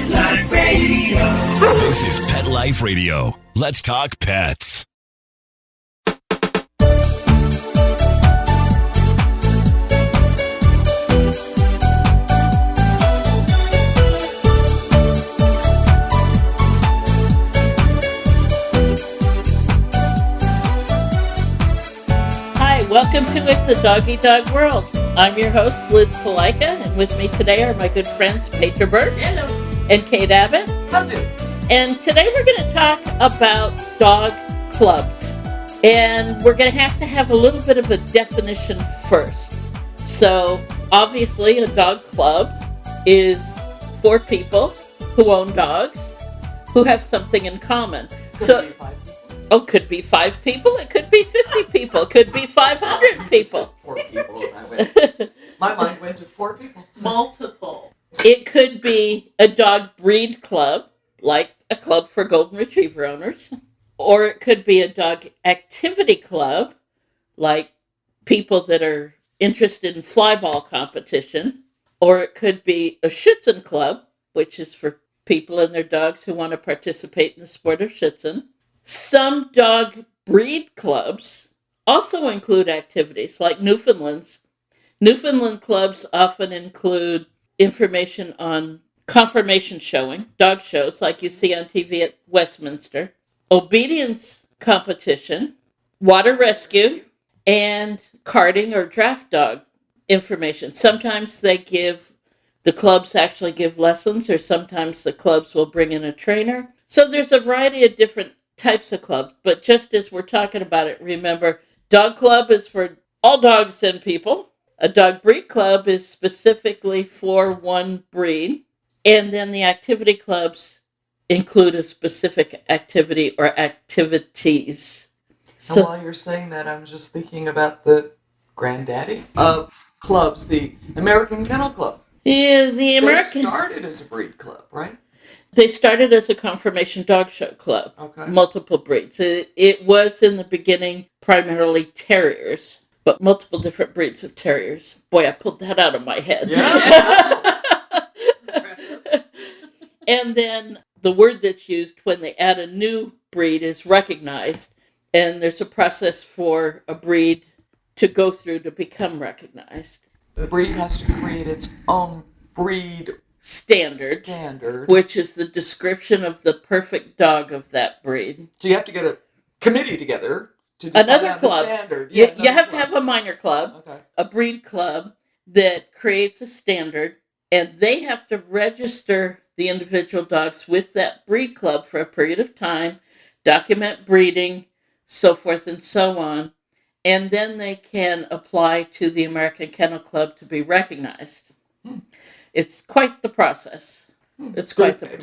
Pet Life Radio. This is Pet Life Radio. Let's talk pets. Hi, welcome to It's a Doggy Dog World. I'm your host, Liz Palaika, and with me today are my good friends, Peter Burke. Hello. And Kate Abbott. How do? And today we're going to talk about dog clubs. And we're going to have a little bit of a definition first. So, obviously, a dog club is for people who own dogs who have something in common. Could be 5 people. It could be 50 people. It could be 500 people. 4 people. My mind went to 4 people. Multiple. It could be a dog breed club, like a club for golden retriever owners. Or it could be a dog activity club, like people that are interested in flyball competition. Or it could be a Schutzen club, which is for people and their dogs who want to participate in the sport of Schutzen. Some dog breed clubs also include activities like Newfoundlands. Newfoundland clubs often include information on conformation showing, dog shows like you see on TV at Westminster, obedience competition, water rescue, and carting or draft dog information. Sometimes the clubs actually give lessons, or sometimes the clubs will bring in a trainer. So there's a variety of different types of clubs, but just as we're talking about it, remember, dog club is for all dogs and people. A dog breed club is specifically for one breed, and then the activity clubs include a specific activity or activities. So while you're saying that, I'm just thinking about the granddaddy of clubs, the American Kennel Club. Yeah, the American... They started as a breed club, right? They started as a conformation dog show club. Okay. Multiple breeds. It was in the beginning primarily terriers, but multiple different breeds of terriers. Boy, I pulled that out of my head. Yeah. And then the word that's used when they add a new breed is recognized, and there's a process for a breed to go through to become recognized. The breed has to create its own breed standard, which is the description of the perfect dog of that breed. So you have to get a committee together to decide another on club. The standard. Yeah, you have to have a minor club, a breed club that creates a standard, and they have to register the individual dogs with that breed club for a period of time, document breeding, so forth and so on, and then they can apply to the American Kennel Club to be recognized. It's quite the process. Do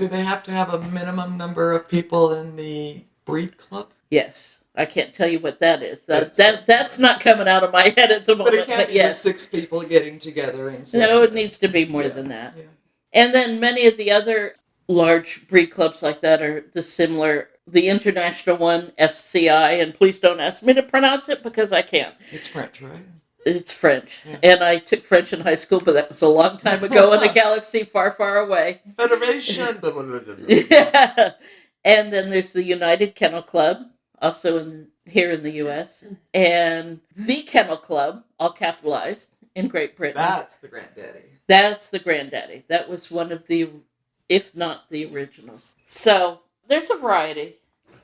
they have to have a minimum number of people in the breed club? Yes. I can't tell you what that is. That's not coming out of my head at the moment. But it can't be just 6 people getting together. No, it needs to be more than that. Yeah. And then many of the other large breed clubs like that are the international one, FCI, and please don't ask me to pronounce it because I can't. It's French, right? It's French. Yeah. And I took French in high school, but that was a long time ago in a galaxy far, far away. Federation. Yeah. And then there's the United Kennel Club, also here in the U.S., and the Kennel Club, all capitalized, in Great Britain. That's the granddaddy. That was one of the, if not the originals. So there's a variety.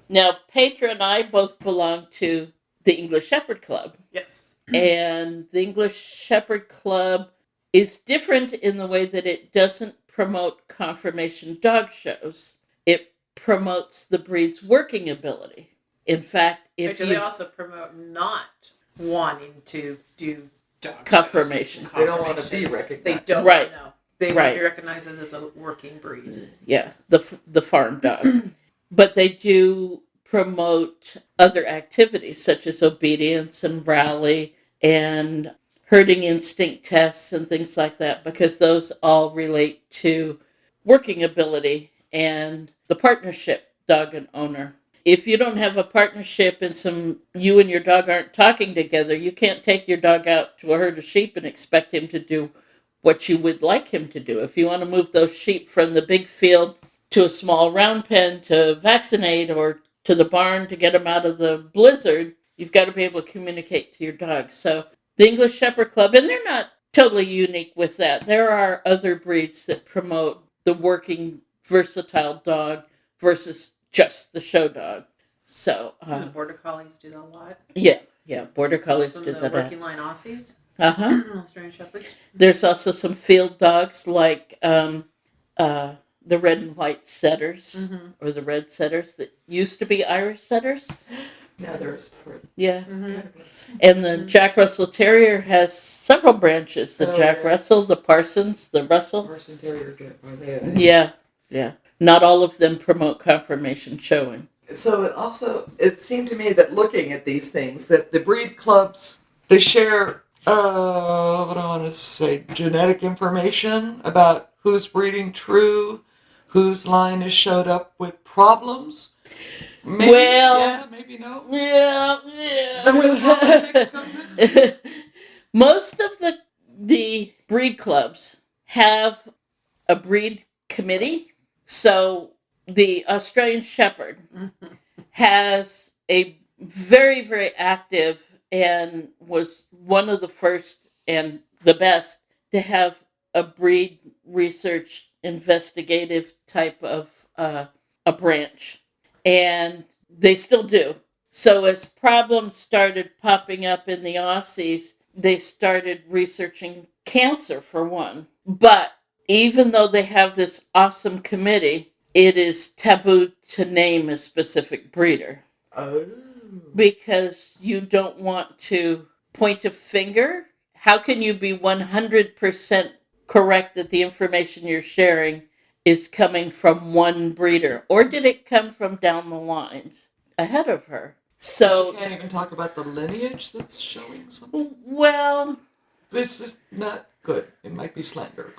Now, Petra and I both belong to the English Shepherd Club. Yes. And the English Shepherd Club is different in the way that it doesn't promote conformation dog shows. It promotes the breed's working ability. In fact, they also promote not wanting to do dog conformation. They don't want to be recognized. They don't. Right. No. They want to be recognized as a working breed. Yeah, the farm dog. But they do promote other activities such as obedience and rally and herding instinct tests and things like that, because those all relate to working ability and the partnership dog and owner. If you don't have a partnership and you and your dog aren't talking together, you can't take your dog out to a herd of sheep and expect him to do what you would like him to do. If you want to move those sheep from the big field to a small round pen to vaccinate, or to the barn to get them out of the blizzard, you've got to be able to communicate to your dog. So the English Shepherd Club, and they're not totally unique with that. There are other breeds that promote the working, versatile dog versus just the show dog. So The Border Collies do that a lot. yeah, Border Collies From do the that. working line Aussies, Uh-huh. Australian Shepherds. There's also some field dogs like the red and white setters, Mm-hmm. or the red setters that used to be Irish setters. Yeah, there's. Yeah. Mm-hmm. And the Jack Russell Terrier has several branches. The Oh, Jack yeah. Russell, the Parsons, the Russell. Parson Terrier, are they? Yeah. Not all of them promote conformation showing. So it seemed to me that looking at these things, that the breed clubs, they share, what do I want to say, genetic information about who's breeding true, whose line has showed up with problems. Maybe, Well, yeah, maybe no. Yeah. Is that where the politics comes in? Most of the breed clubs have a breed committee. So the Australian Shepherd has a very, very active, and was one of the first and the best to have a breed research investigative type of a branch. And they still do. So as problems started popping up in the Aussies, they started researching cancer for one. But even though they have this awesome committee, it is taboo to name a specific breeder. Oh. Because you don't want to point a finger. How can you be 100% correct that the information you're sharing is coming from one breeder? Or did it come from down the lines ahead of her? So, But you can't even talk about the lineage that's showing something. well, This is not good. It might be slander.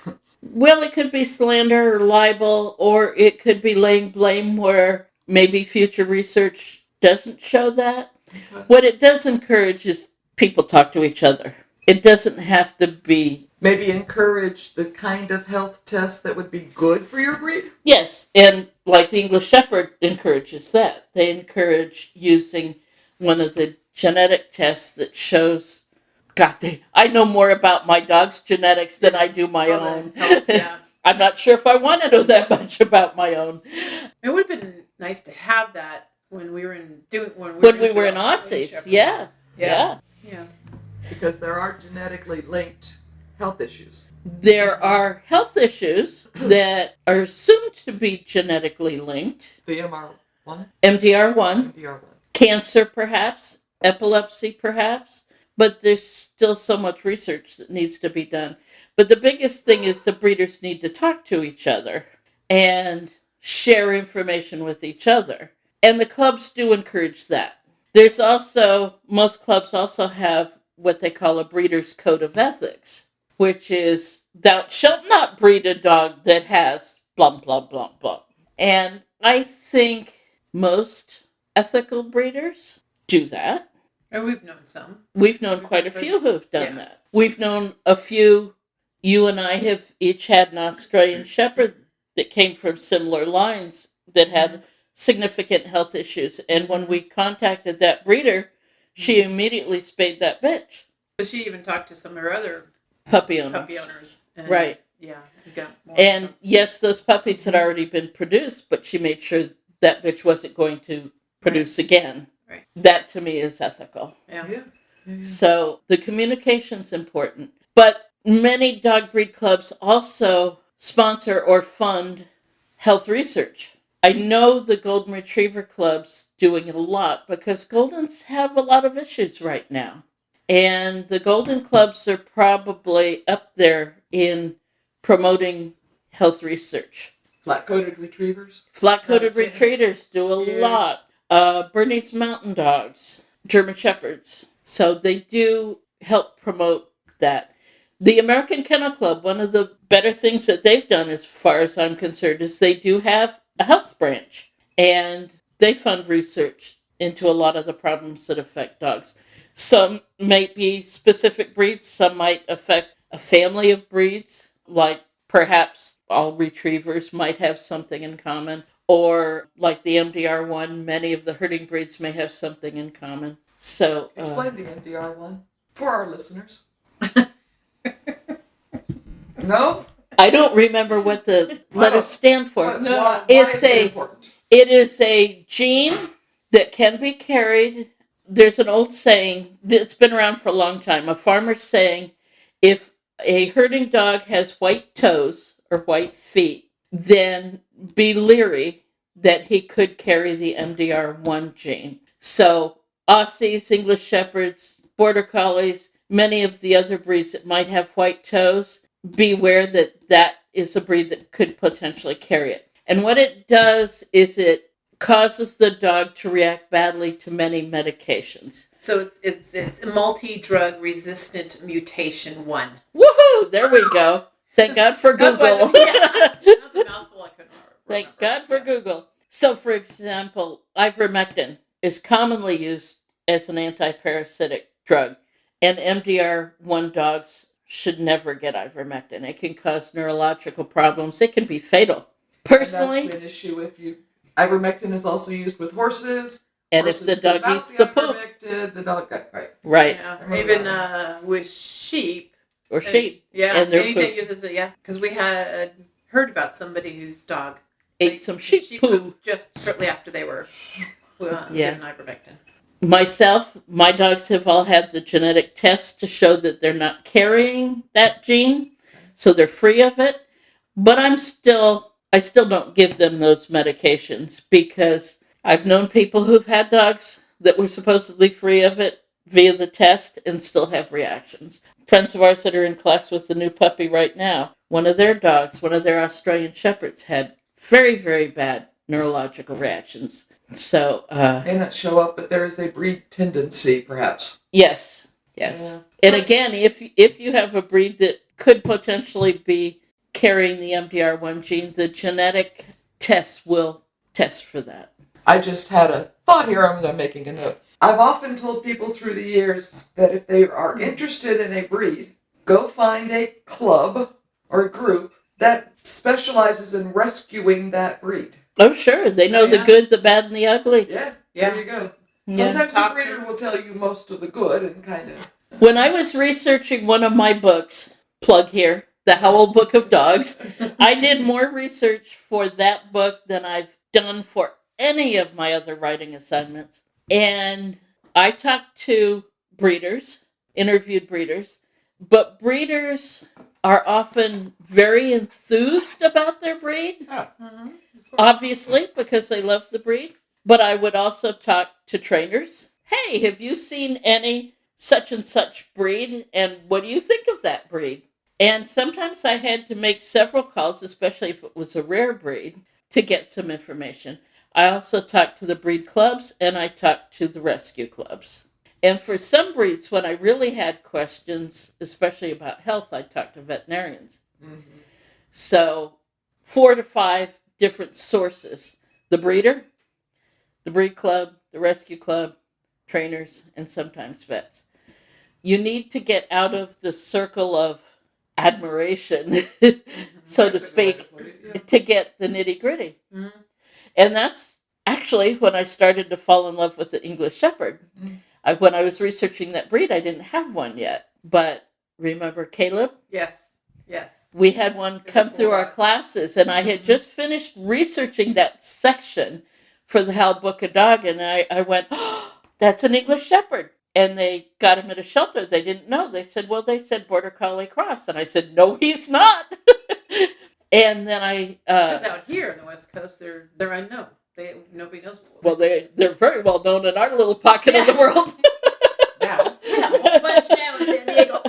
it could be slander or libel, or it could be laying blame where maybe future research doesn't show that. Okay. What it does encourage is people talk to each other. It doesn't have to be. Maybe encourage the kind of health test that would be good for your breed. Yes, and like the English Shepherd encourages that. They encourage using one of the genetic tests that shows, I know more about my dog's genetics than I do my own. Yeah. I'm not sure if I want to know that much about my own. It would have been nice to have that when we were in Aussies. Shepherds. Yeah. Yeah. Because there are genetically linked health issues. There are health issues that are assumed to be genetically linked. The MR1, MDR1, MDR1. cancer perhaps, epilepsy perhaps, but there's still so much research that needs to be done. But the biggest thing is the breeders need to talk to each other and share information with each other. And the clubs do encourage that. Most clubs also have what they call a breeder's code of ethics, which is, thou shalt not breed a dog that has blah, blah, blah, blah. And I think most ethical breeders do that. And we've known some. We've known quite a few who have done Yeah. that. We've known a few. You and I have each had an Australian Shepherd that came from similar lines that had significant health issues. And when we contacted that breeder, she immediately spayed that bitch. But she even talked to some of her other Puppy owners. puppy owners. And, Right. Yeah. we got more And of them. yes, those puppies had already been produced, but she made sure that bitch wasn't going to produce again. Right. That to me is ethical. Yeah. So the communication's important. But many dog breed clubs also sponsor or fund health research. I know the Golden Retriever Club's doing a lot because Goldens have a lot of issues right now. And the Golden Clubs are probably up there in promoting health research. Flat-coated retrievers. Flat-coated Oh, yeah. retrievers do a Huge. lot. Bernese Mountain Dogs, German Shepherds. So they do help promote that. The American Kennel Club, one of the better things that they've done as far as I'm concerned is they do have a health branch. And they fund research into a lot of the problems that affect dogs. Some might be specific breeds, some might affect a family of breeds, like perhaps all retrievers might have something in common, or like the MDR1, many of the herding breeds may have something in common. So Explain the MDR one for our listeners. No? I don't remember what the letters stand for. No. Why It's is it important? It is a gene that can be carried. There's an old saying that's been around for a long time. A farmer's saying, if a herding dog has white toes or white feet, then be leery that he could carry the MDR1 gene. So Aussies, English Shepherds, Border Collies, many of the other breeds that might have white toes, beware that that is a breed that could potentially carry it. And what it does is it causes the dog to react badly to many medications. So it's a multi-drug resistant mutation 1. Woohoo! There we go. Thank God for That's Google. why that's a mouthful I couldn't remember. Thank God for Yes. Google. So, for example, ivermectin is commonly used as an antiparasitic drug, and MDR1 dogs should never get ivermectin. It can cause neurological problems. It can be fatal. Personally, And that's an issue if you. Ivermectin is also used with horses. and if Horses the dog without eats the poop, ivermectin, the dog got right. right, Yeah. remember Even that with sheep. or sheep, Yeah. and their Anything poop. uses it. Yeah. Because we had heard about somebody whose dog Ate some sheep poo. poop just shortly after they were Yeah. given ivermectin. Myself, my dogs have all had the genetic test to show that they're not carrying that gene, so they're free of it. But I still don't give them those medications because I've known people who've had dogs that were supposedly free of it via the test and still have reactions. Friends of ours that are in class with the new puppy right now, one of their dogs, one of their Australian Shepherds, had very, very bad neurological reactions. So, May not show up, but there is a breed tendency, perhaps. yes. Yeah. And again, if you have a breed that could potentially be carrying the MDR1 gene, the genetic test will test for that. I just had a thought here. I'm making a note. I've often told people through the years that if they are interested in a breed, go find a club or group that specializes in rescuing that breed. Oh, sure. They know the Yeah. good, the bad, and the ugly. Yeah, Yeah. there you go. Yeah. Sometimes the Talk to- breeder will tell you most of the good and kind of... When I was researching one of my books, plug here, The Howl Book of Dogs, I did more research for that book than I've done for any of my other writing assignments. And I talked to breeders, interviewed breeders, but breeders are often very enthused about their breed, obviously, because they love the breed. But I would also talk to trainers. Hey, have you seen any such and such breed? And what do you think of that breed? And sometimes I had to make several calls, especially if it was a rare breed, to get some information. I also talked to the breed clubs and I talked to the rescue clubs. And for some breeds, when I really had questions, especially about health, I talked to veterinarians. Mm-hmm. So 4 to 5 different sources. The breeder, the breed club, the rescue club, trainers, and sometimes vets. You need to get out of the circle of admiration, so to speak, to get the nitty gritty. Mhm. And that's actually when I started to fall in love with the English Shepherd. When I was researching that breed, I didn't have one yet. But remember Caleb? Yes. Yes. We had one come through our classes, and I had just finished researching that section for the Howl Book of Dog, and I went, oh, that's an English Shepherd. And they got him at a shelter. They didn't know. They said Border Collie Cross. And I said, no, he's not. And then Because out here in the West Coast, they're unknown. Nobody knows. well, they're very well known in our little pocket of the world. Yeah. We have a whole bunch now in San Diego.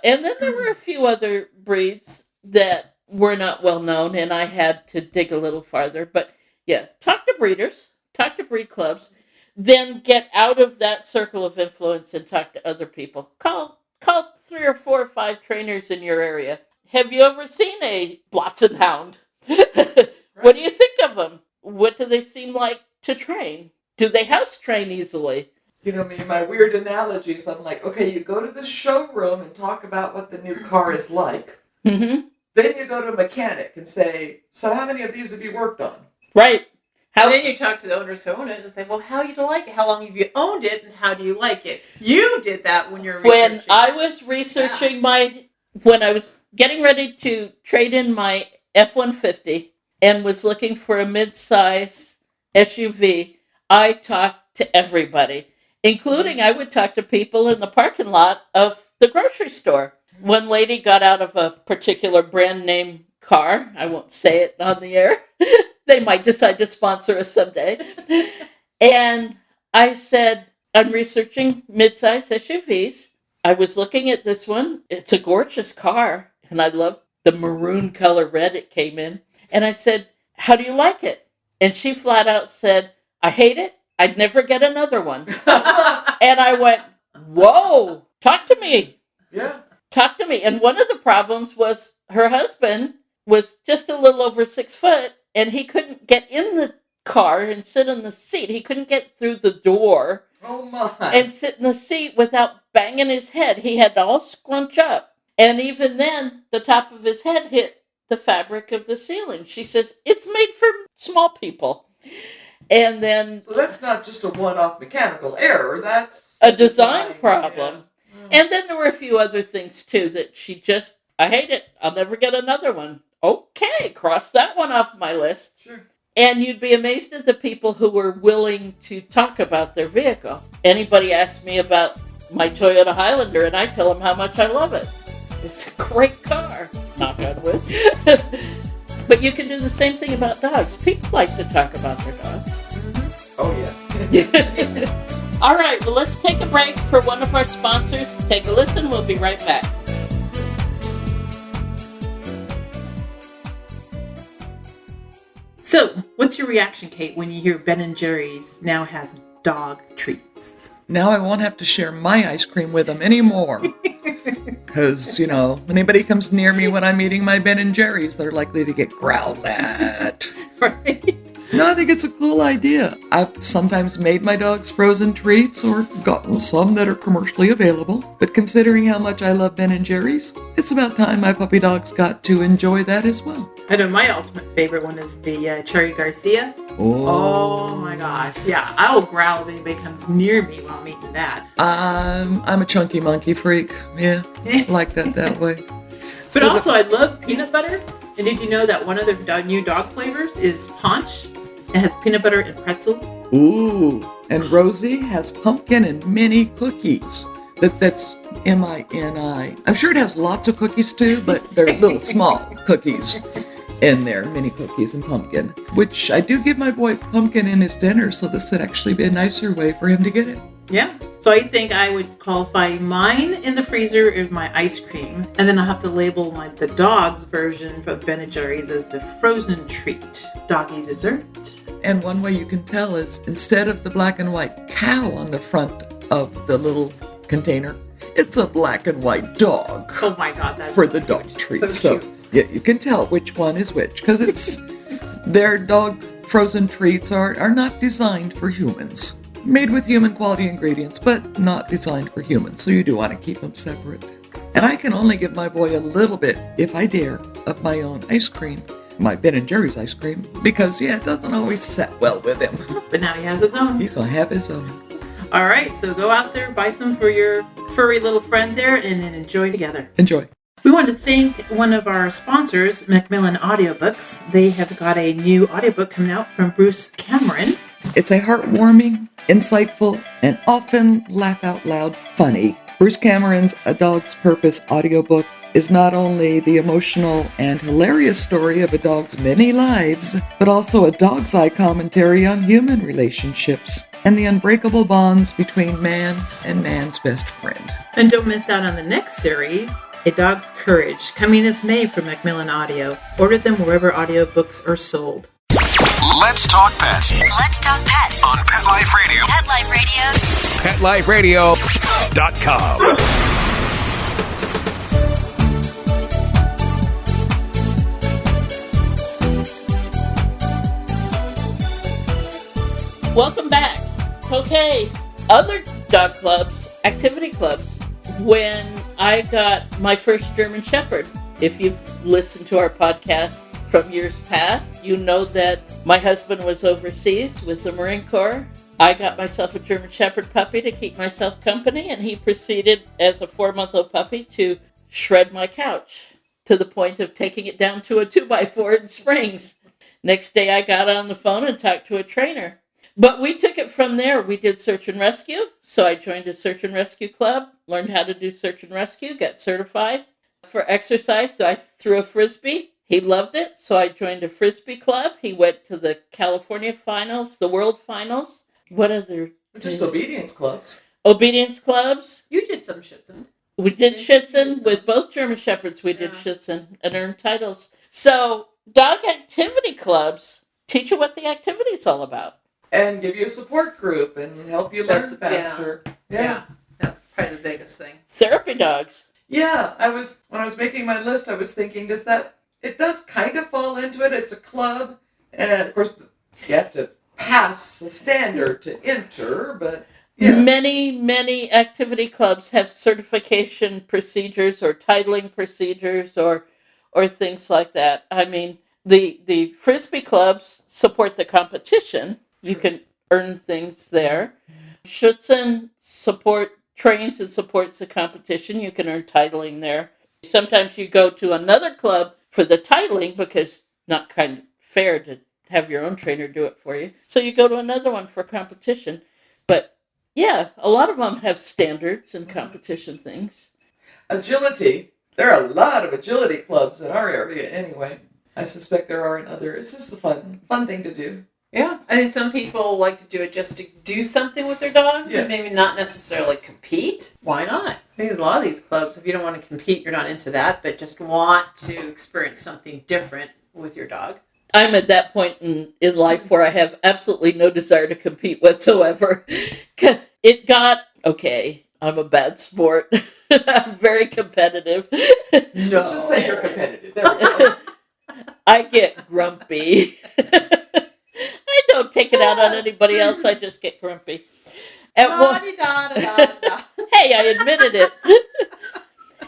And then there were a few other breeds that were not well known, and I had to dig a little farther. But yeah, talk to breeders, talk to breed clubs, then get out of that circle of influence and talk to other people. Call 3 or 4 or 5 trainers in your area. Have you ever seen a Blotzen Hound? What do you think of them? What do they seem like to train? Do they house train easily? You know me, my weird analogies. I'm like, okay, you go to the showroom and talk about what the new car is like. Mm-hmm. Then you go to a mechanic and say, so how many of these have you worked on? Right. And then you talk to the owners who own it and say, well, how do you like it? How long have you owned it? And how do you like it? You did that when you're researching. When I was researching when I was getting ready to trade in my F-150 and was looking for a mid-size SUV, I talked to everybody, including I would talk to people in the parking lot of the grocery store. One lady got out of a particular brand name car. I won't say it on the air. They might decide to sponsor us someday. And I said, I'm researching mid-size SUVs. I was looking at this one. It's a gorgeous car. And I love the maroon color red it came in. And I said, how do you like it? And she flat out said, I hate it. I'd never get another one. And I went, whoa, talk to me. Yeah. Talk to me. And one of the problems was her husband was just a little over 6 foot, and he couldn't get in the car and sit in the seat. He couldn't get through the door Oh my. and sit in the seat without banging his head. He had to all scrunch up. And even then, the top of his head hit the fabric of the ceiling. She says, it's made for small people. And then... So that's not just a one-off mechanical error. That's a design problem. Yeah. And then there were a few other things, too, that she just, I hate it. I'll never get another one. Okay, cross that one off my list. Sure. And you'd be amazed at the people who were willing to talk about their vehicle. Anybody asks me about my Toyota Highlander, and I tell them how much I love it. It's a great car. Knock on wood. But you can do the same thing about dogs. People like to talk about their dogs. Oh, yeah. All right, well, let's take a break for one of our sponsors. Take a listen. We'll be right back. So, what's your reaction, Kate, when you hear Ben & Jerry's now has dog treats? Now I won't have to share my ice cream with them anymore. Because, you know, anybody comes near me when I'm eating my Ben & Jerry's, they're likely to get growled at. Right? No, I think it's a cool idea. I've sometimes made my dogs frozen treats or gotten some that are commercially available. But considering how much I love Ben & Jerry's, it's about time my puppy dogs got to enjoy that as well. I know my ultimate favorite one is the Cherry Garcia. Oh my gosh. Yeah, I will growl if anybody comes near me while I'm eating that. I'm a chunky monkey freak. Yeah, I like that way. But also, I love peanut butter. And did you know that one of the new dog flavors is Punch? It has peanut butter and pretzels. Ooh, and Rosie has pumpkin and mini cookies. That's M-I-N-I. I'm sure it has lots of cookies too, but they're little small cookies in there, mini cookies and pumpkin. Which I do give my boy pumpkin in his dinner, so this would actually be a nicer way for him to get it. Yeah. So I think I would qualify mine in the freezer of my ice cream, and then I'll have to label the dog's version of Ben & Jerry's as the frozen treat, doggy dessert. And one way you can tell is instead of the black and white cow on the front of the little container, it's a black and white dog. Oh my God, that's for the dog treat. So yeah, you can tell which one is which because it's their dog frozen treats are not designed for humans. Made with human quality ingredients, but not designed for humans. So you do want to keep them separate. And I can only give my boy a little bit, if I dare, of my own ice cream. My Ben & Jerry's ice cream. Because, yeah, it doesn't always set well with him. But now he has his own. He's going to have his own. All right, so go out there, buy some for your furry little friend there, and then enjoy together. Enjoy. We want to thank one of our sponsors, Macmillan Audiobooks. They have got a new audiobook coming out from Bruce Cameron. It's a heartwarming, insightful, and often laugh-out-loud funny. Bruce Cameron's A Dog's Purpose audiobook is not only the emotional and hilarious story of a dog's many lives, but also a dog's eye commentary on human relationships and the unbreakable bonds between man and man's best friend. And don't miss out on the next series, A Dog's Courage, coming this May from Macmillan Audio. Order them wherever audiobooks are sold. Let's talk pets. Let's talk pets On Pet Life Radio. Pet Life Radio. PetLifeRadio.com. Welcome back. Okay, other dog clubs, activity clubs. When I got my first German Shepherd, if you've listened to our podcast from years past, you know that my husband was overseas with the Marine Corps. I got myself a German Shepherd puppy to keep myself company, and he proceeded as a 4-month-old puppy to shred my couch to the point of taking it down to a 2x4 in Springs. Next day I got on the phone and talked to a trainer. But we took it from there. We did search and rescue. So I joined a search and rescue club, learned how to do search and rescue, got certified. For exercise, I threw a Frisbee. He loved it. So I joined a Frisbee club. He went to the California finals, the world finals. What other? Just obedience clubs. Obedience clubs. You did some Schutzen. We did Schutzen with both German Shepherds. We did Schutzen and earned titles. So dog activity clubs teach you what the activity is all about. And give you a support group and help you learn faster. Yeah, that's probably the biggest thing. Therapy dogs. Yeah, when I was making my list, I was thinking, it does kind of fall into it. It's a club. And of course, you have to pass a standard to enter, but yeah. Many activity clubs have certification procedures or titling procedures or things like that. I mean, the Frisbee clubs support the competition. You can earn things there. Schutzen trains and supports the competition. You can earn titling there. Sometimes you go to another club for the titling because not kind of fair to have your own trainer do it for you. So you go to another one for competition. But yeah, a lot of them have standards and competition things. Agility. There are a lot of agility clubs in our area anyway. I suspect there are in other. It's just a fun thing to do. Yeah, I think some people like to do it just to do something with their dogs and maybe not necessarily compete. Why not? I think a lot of these clubs, if you don't want to compete, you're not into that, but just want to experience something different with your dog. I'm at that point in life where I have absolutely no desire to compete whatsoever. It got, okay, I'm a bad sport. I'm very competitive. No. Let's just say you're competitive. There we go. I get grumpy. I don't take it out on anybody else. I just get grumpy. Hey, I admitted it.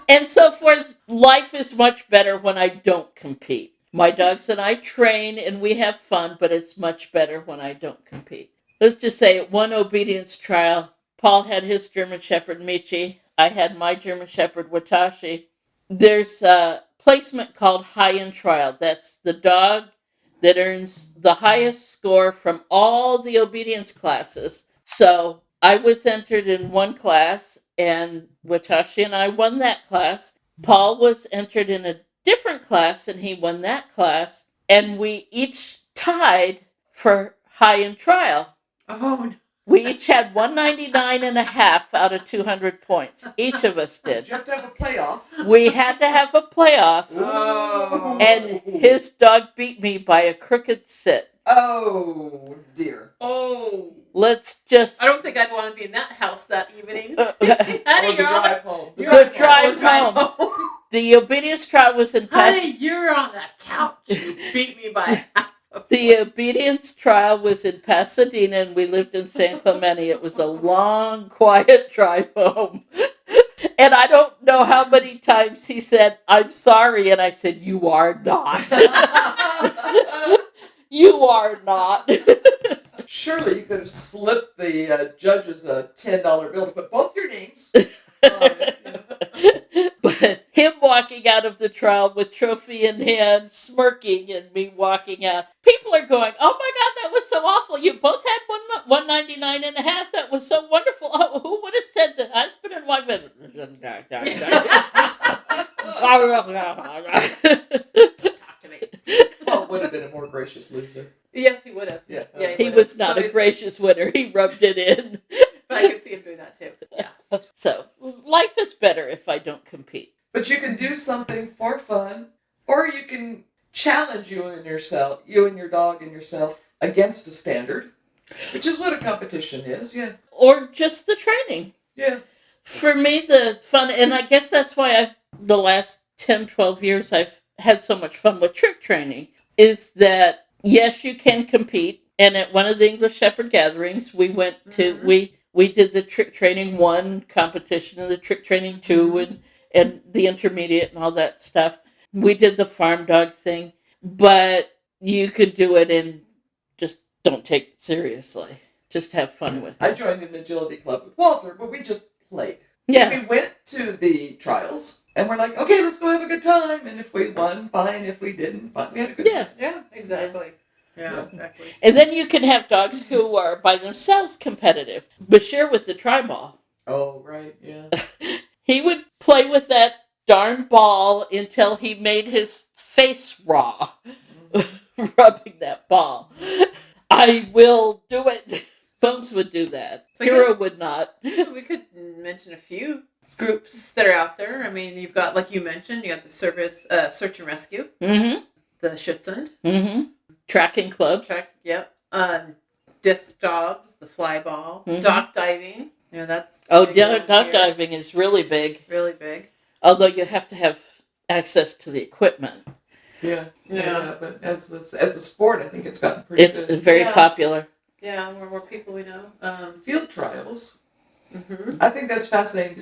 And so forth. Life is much better when I don't compete. My dogs and I train and we have fun, but it's much better when I don't compete. Let's just say at one obedience trial, Paul had his German Shepherd, Michi. I had my German Shepherd, Watashi. There's a placement called high in trial. That's the dog that earns the highest score from all the obedience classes. So I was entered in one class, and Watashi and I won that class. Paul was entered in a different class, and he won that class. And we each tied for high in trial. Oh, no. We each had 199.5 out of 200 points. Each of us did. Did you have to have a playoff? We had to have a playoff. Oh. And his dog beat me by a crooked sit. Oh, dear. Oh. Let's just... I don't think I'd want to be in that house that evening. Or the drive home. The drive home. The obedience trial was in Pasadena. Honey, you're on that couch. You beat me by half. The obedience trial was in Pasadena, and we lived in San Clemente. It was a long, quiet drive home. And I don't know how many times he said, "I'm sorry," and I said, "You are not." You are not. Surely you could have slipped the judges a $10 bill to put both your names. But him walking out of the trial with trophy in hand, smirking, and me walking out, people are going, "Oh my God, that was so awful! You both had 199.5. That was so wonderful. Oh, who would have said that? Husband and wife." Talk to me. Paul would have been a more gracious loser. Yes, he would have. Yeah. He was not a gracious winner. He rubbed it in. But I can see him doing that too. Yeah. So life is better if I don't compete. But you can do something for fun, or you can challenge you and your dog and yourself against a standard, which is what a competition is, yeah. Or just the training. Yeah. For me, the fun, and I guess that's why the last 10, 12 years I've had so much fun with trick training, is that, yes, you can compete. And at one of the English Shepherd gatherings, we went to, we did the trick training 1 competition and the trick training 2 and the intermediate and all that stuff. We did the farm dog thing, but you could do it and just don't take it seriously. Just have fun with it. I joined an agility club with Walter, but we just played. Yeah. We went to the trials, and we're like, okay, let's go have a good time. And if we won, fine. If we didn't, fine. We had a good time. Yeah, exactly. Yeah, exactly. And then you can have dogs who are by themselves competitive. Bashir with the tri-ball. Oh, right, yeah. He would play with that darn ball until he made his face raw, rubbing that ball. I will do it. Bones would do that. Hero would not. So we could mention a few groups that are out there. I mean, you've got, like you mentioned, you got the service, search and rescue, Mm-hmm. the Schutzhund, Mm-hmm. Tracking clubs. Disc dogs, the fly ball, dock diving. You know, that's Oh, dog diving is really big. Really big. Although you have to have access to the equipment. Yeah. But as a sport, I think it's gotten pretty It's good. very popular. Yeah, more people we know. Field trials. Mm-hmm. I think that's fascinating.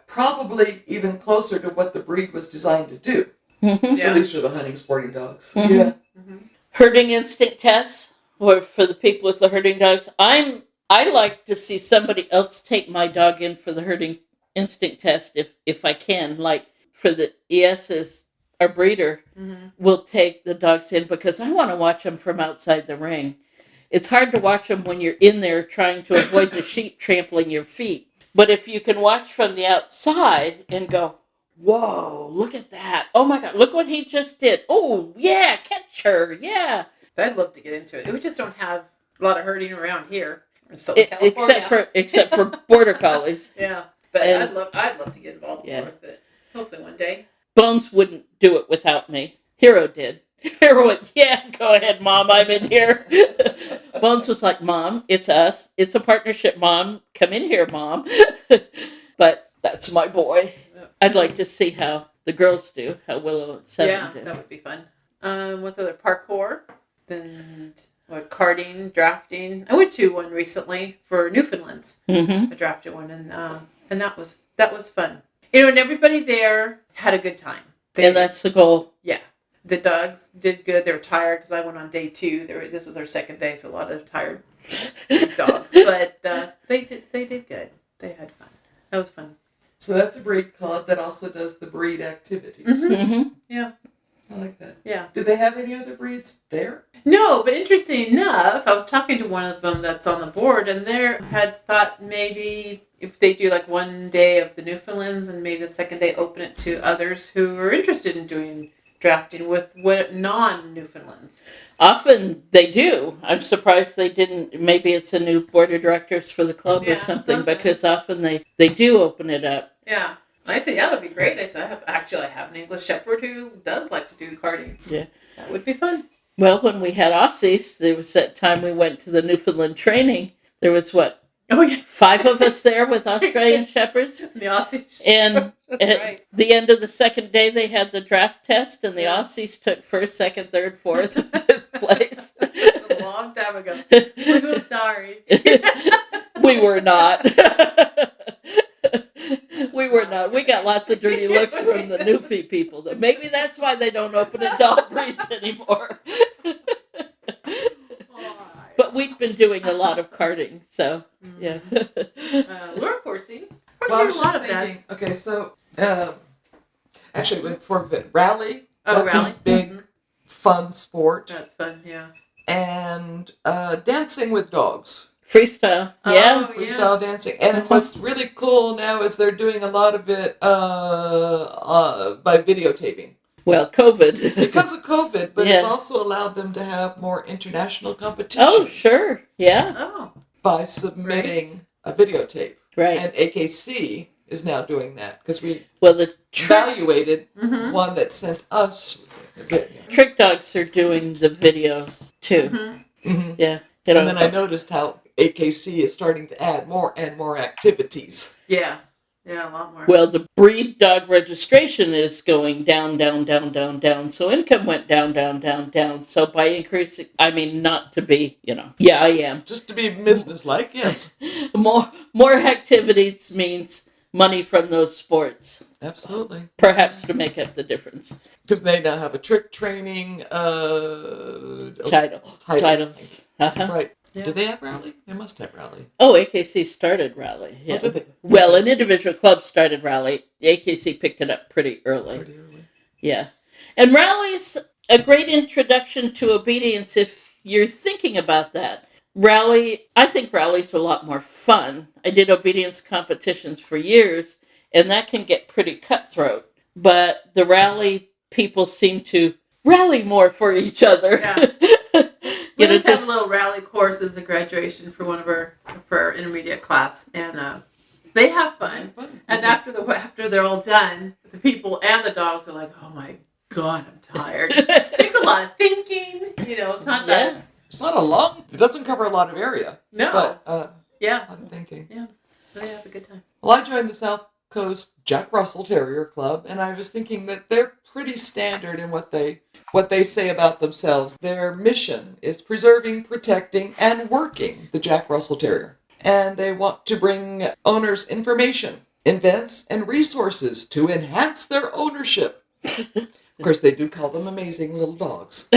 Probably even closer to what the breed was designed to do. At least for the hunting sporting dogs. Mm-hmm. Yeah. Mm-hmm. Herding instinct tests, or for the people with the herding dogs. I like to see somebody else take my dog in for the herding instinct test if I can. Like for the ESs, our breeder will take the dogs in because I want to watch them from outside the ring. It's hard to watch them when you're in there trying to avoid the sheep trampling your feet. But if you can watch from the outside and go, whoa, look at that. Oh my God, look what he just did. Oh, yeah, catch her, yeah. I'd love to get into it. We just don't have a lot of herding around here in Southern California. Except for border collies. Yeah, but I'd love to get involved more with it. Hopefully one day. Bones wouldn't do it without me. Hero did. Hero went, yeah, go ahead, Mom, I'm in here. Bones was like, Mom, it's us. It's a partnership, Mom. Come in here, Mom. But that's my boy. I'd like to see how the girls do, how Willow and Seven do. Yeah, that would be fun. What's other? Parkour. Then karting, drafting. I went to one recently for Newfoundlands. Mm-hmm. I drafted one, and that was fun. You know, and everybody there had a good time. And that's the goal. Yeah. The dogs did good. They were tired because I went on day 2. This is their second day, so a lot of tired dogs. But they did good. They had fun. That was fun. So that's a breed club that also does the breed activities. Mm-hmm. Yeah. I like that. Yeah. Do they have any other breeds there? No, but interesting enough, I was talking to one of them that's on the board, and they had thought maybe if they do like one day of the Newfoundlands and maybe the second day open it to others who are interested in doing drafting with non-Newfoundlands. Often they do. I'm surprised they didn't. Maybe it's a new board of directors for the club or something, because often they do open it up. Yeah. I said, yeah, that'd be great. I said, I have an English Shepherd who does like to do karting. Yeah. That would be fun. Well, when we had Aussies, there was that time we went to the Newfoundland training. There was, 5 of us there with Australian Shepherds. The Aussies. And That's at right. the end of the second day, they had the draft test, and the Aussies took 1st, 2nd, 3rd, 4th, and 5th place. A long time ago. I'm sorry. We were not. We were not. We got lots of dirty looks from the Newfie people. Though. Maybe that's why they don't open adult breeds anymore. But we've been doing a lot of karting, so yeah. Lure coursing. Well, I was just thinking. Okay, so actually, before rally. That's rally. a big, fun sport. That's fun, yeah. And dancing with dogs. Freestyle, yeah. Freestyle dancing. And what's really cool now is they're doing a lot of it by videotaping. Well, COVID. Because of COVID, but it's also allowed them to have more international competitions. Oh, sure, yeah. Oh. By submitting a videotape. Right. And AKC is now doing that because we evaluated one that sent us a video. Trick dogs are doing the videos too. Mm-hmm. Yeah. And then I noticed how AKC is starting to add more and more activities. Yeah. Yeah, a lot more. Well, the breed dog registration is going down, down, down, down, down. So income went down, down, down, down. So by increasing, I mean, not to be, yeah, I am. Just to be businesslike, yes. More activities means money from those sports. Absolutely. Perhaps to make up the difference. Because they now have a trick training Titles. Uh-huh. Right. Yeah. Do they have rally? They must have rally. Oh, AKC started rally. Yeah. Oh, did they? Well, an individual club started rally. AKC picked it up pretty early. Pretty early. Yeah. And rally's a great introduction to obedience if you're thinking about that. I think rally's a lot more fun. I did obedience competitions for years, and that can get pretty cutthroat. But the rally people seem to rally more for each other. Yeah. We just have a little rally course as a graduation for our intermediate class, and they have fun. And after they're all done, the people and the dogs are like, "Oh my God, I'm tired." It takes a lot of thinking. It's not that. It's not it doesn't cover a lot of area. No. But yeah. a lot of thinking. Yeah. They have a good time. Well, I joined the South Coast Jack Russell Terrier Club, and I was thinking that they're pretty standard in what they say about themselves. Their mission is preserving, protecting, and working the Jack Russell Terrier. And they want to bring owners information, events, and resources to enhance their ownership. Of course, they do call them amazing little dogs.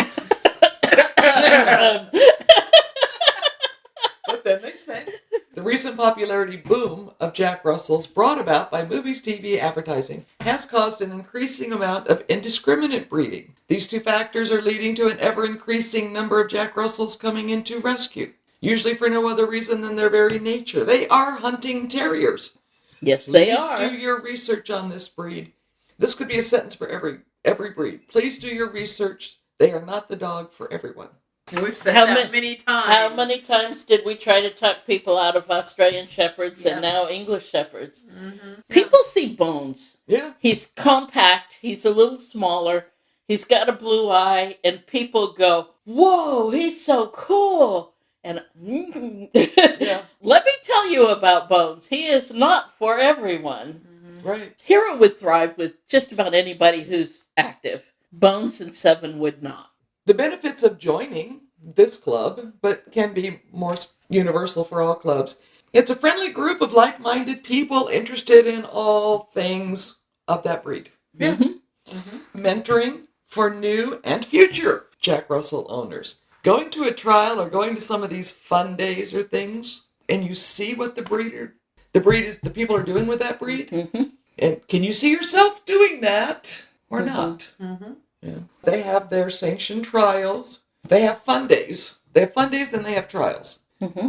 But then they say, the recent popularity boom of Jack Russells brought about by movies, TV, advertising has caused an increasing amount of indiscriminate breeding. These two factors are leading to an ever-increasing number of Jack Russells coming into rescue, usually for no other reason than their very nature. They are hunting terriers. Yes, they are. Please do your research on this breed. This could be a sentence for every breed. Please do your research. They are not the dog for everyone. We've said that many times. How many times did we try to talk people out of Australian Shepherds and now English Shepherds? Mm-hmm. People see Bones. Yeah. He's compact. He's a little smaller. He's got a blue eye. And people go, whoa, he's so cool. And Yeah. Let me tell you about Bones. He is not for everyone. Mm-hmm. Right. Hero would thrive with just about anybody who's active. Bones and Seven would not. The benefits of joining this club, but can be more universal for all clubs. It's a friendly group of like-minded people interested in all things of that breed. Yeah. Mentoring for new and future Jack Russell owners. Going to a trial or going to some of these fun days or things, and you see what the people are doing with that breed, and can you see yourself doing that or not? Yeah. They have their sanctioned trials. They have fun days. They have fun days, and they have trials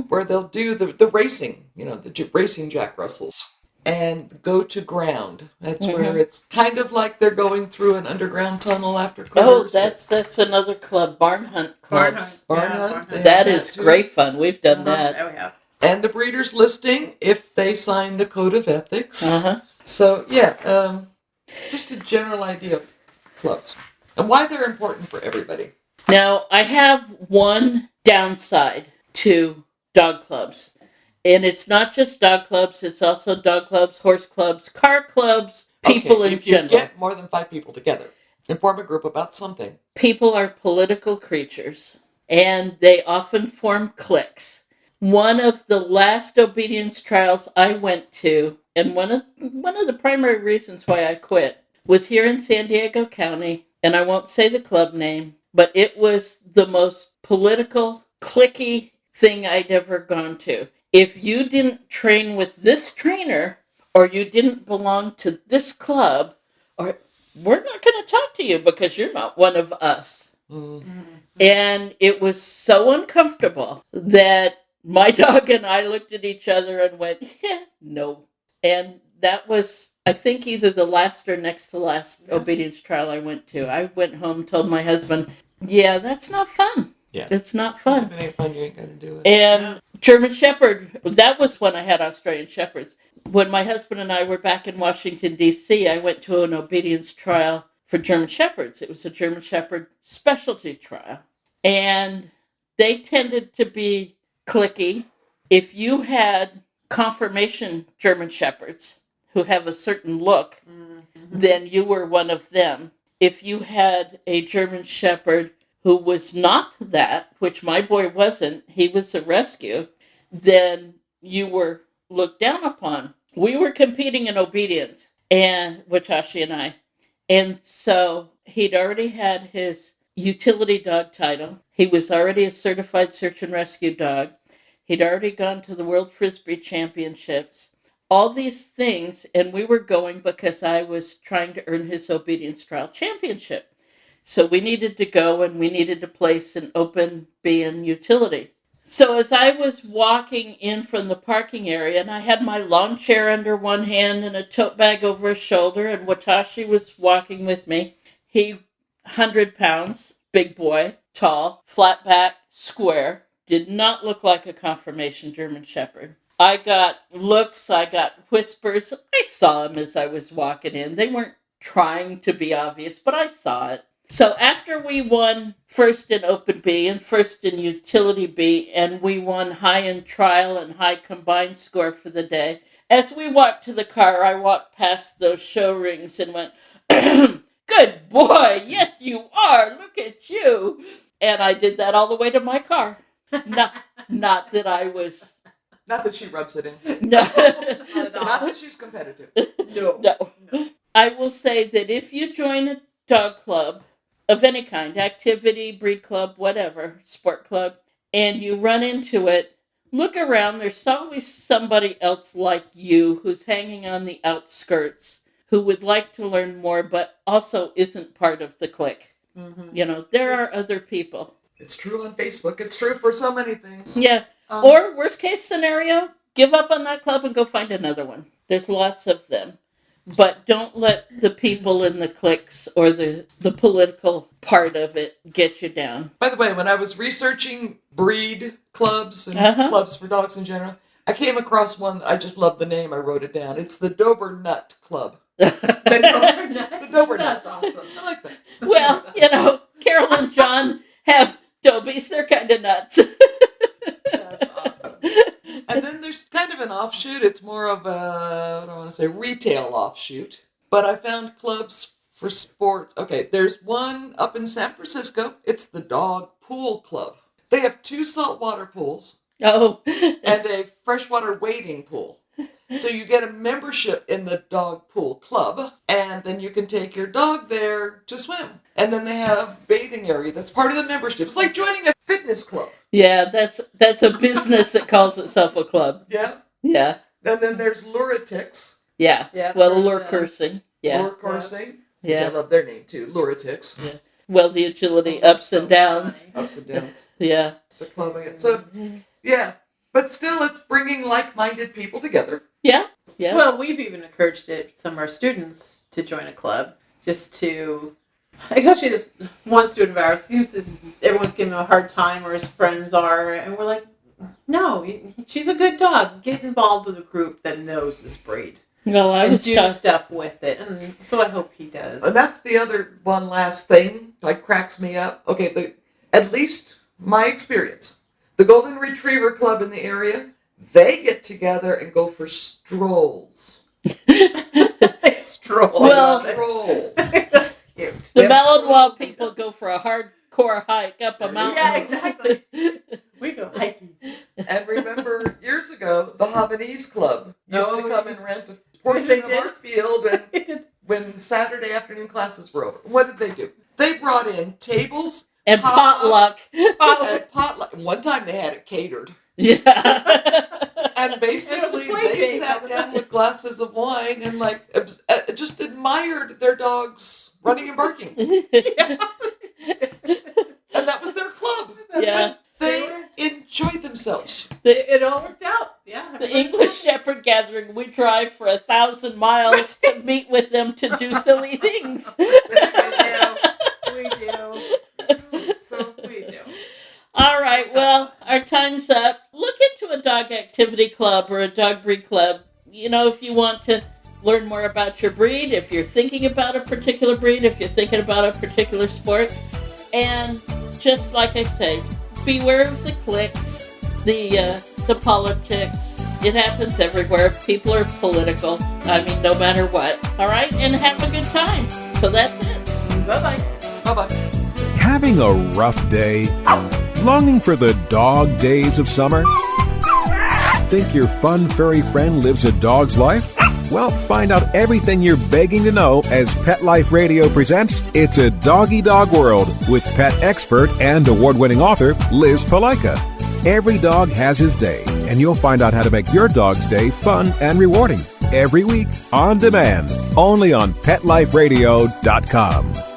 where they'll do the racing, the racing Jack Russells, and go to ground. That's where it's kind of like they're going through an underground tunnel after quarters. Oh, that's another club, Barn Hunt clubs. Barn Hunt. That is great fun. We've done that. Oh, yeah. And the breeder's listing if they sign the code of ethics. So, yeah, just a general idea of clubs and why they're important for everybody. Now, I have one downside to dog clubs. And it's not just dog clubs, it's also dog clubs, horse clubs, car clubs, people in general. You get more than 5 people together and form a group about something. People are political creatures, and they often form cliques. One of the last obedience trials I went to, and one of the primary reasons why I quit, was here in San Diego County, and I won't say the club name, but it was the most political, cliquey thing I'd ever gone to. If you didn't train with this trainer, or you didn't belong to this club, or we're not going to talk to you because you're not one of us. And it was so uncomfortable that my dog and I looked at each other and went, yeah, no. And that was, I think, either the last or next to last obedience trial I went to. I went home, told my husband, yeah, that's not fun. Yeah. It's not fun. If it ain't fun, you ain't going to do it. And German Shepherd, that was when I had Australian Shepherds. When my husband and I were back in Washington, D.C., I went to an obedience trial for German Shepherds. It was a German Shepherd specialty trial. And they tended to be cliquey. If you had confirmation German Shepherds who have a certain look, then you were one of them. If you had a German Shepherd who was not that, which my boy wasn't, he was a rescue, then you were looked down upon. We were competing in obedience, and Watashi and I. And so he'd already had his utility dog title. He was already a certified search and rescue dog. He'd already gone to the World Frisbee Championships. All these things, and we were going because I was trying to earn his obedience trial championship. So we needed to go, and we needed to place an open B&, utility. So as I was walking in from the parking area, and I had my lawn chair under one hand and a tote bag over his shoulder, and Watashi was walking with me. He, 100 pounds, big boy, tall, flat back, square, did not look like a conformation German Shepherd. I got looks, I got whispers. I saw him as I was walking in. They weren't trying to be obvious, but I saw it. So after we won first in Open B and first in Utility B, and we won high in trial and high combined score for the day, as we walked to the car, I walked past those show rings and went, "Good boy, yes you are, look at you." And I did that all the way to my car. Not that I was... Not that she rubs it in. No. Not that she's competitive. No. I will say that if you join a dog club of any kind, activity, breed club, whatever, sport club, and you run into it, look around. There's always somebody else like you who's hanging on the outskirts who would like to learn more, but also isn't part of the clique. Mm-hmm. You know, there are other people. It's true on Facebook. It's true for so many things. Yeah. Or worst case scenario, give up on that club and go find another one. There's lots of them. But don't let the people in the cliques or the political part of it get you down. By the way, when I was researching breed clubs and clubs for dogs in general, I came across one. I just love the name. I wrote it down. It's the Dober Nut Club. The Dober Nuts. That's awesome. I like that. Well, you know, Carol and John have Dobies. They're kind of nuts. That's awesome. And then there's kind of an offshoot. It's more of a, I don't want to say retail offshoot. But I found clubs for sports. Okay, there's one up in San Francisco. It's the Dog Pool Club. They have 2 saltwater pools. Oh. And a freshwater wading pool. So you get a membership in the Dog Pool Club, and then you can take your dog there to swim. And then they have bathing area that's part of the membership. It's like joining a fitness club. Yeah, that's a business that calls itself a club. Yeah. Yeah. And then there's Luratics. Yeah. Well, lure cursing. Yeah. Lure coursing. Yeah. Which I love their name too. Luratics. Yeah. Well, the agility, ups and downs. Ups and downs. Yeah. The clubbing. So, yeah. But still, it's bringing like-minded people together. Yeah. Yeah. Well, we've even encouraged some of our students to join a club, just to, especially this one student of ours, everyone's giving him a hard time, or his friends are, and we're like, no, she's a good dog. Get involved with a group that knows this breed. Well, I was do stuff with it, and so I hope he does. And that's the other one last thing that cracks me up. Okay, at least my experience, the Golden Retriever Club in the area, they get together and go for strolls. Stroll. Well, stroll. That's cute. The Malinois people go for a hardcore hike up a mountain. Yeah, exactly. We go hiking. And remember, years ago, the Havanese Club used to come and rent a portion of our field when Saturday afternoon classes were over. What did they do? They brought in tables and potluck. And potluck. One time they had it catered. Yeah. And basically they sat down with glasses of wine and just admired their dogs running and barking. Yeah. And that was their club. Yeah. They enjoyed themselves. It all worked out. Yeah. The English Shepherd Gathering, we drive for 1,000 miles to meet with them to do silly things. We do. We do. All right, well, our time's up. Look into a dog activity club or a dog breed club. You know, if you want to learn more about your breed, if you're thinking about a particular breed, if you're thinking about a particular sport. And just like I say, beware of the cliques, the politics, It happens everywhere. People are political. I mean, no matter what. All right? And have a good time. So that's it. Bye-bye. Bye-bye. Having a rough day? Longing for the dog days of summer? Think your fun furry friend lives a dog's life? Well, find out everything you're begging to know as Pet Life Radio presents It's a Doggy Dog World with pet expert and award-winning author Liz Palaika. Every dog has his day, and you'll find out how to make your dog's day fun and rewarding every week on demand, only on PetLifeRadio.com.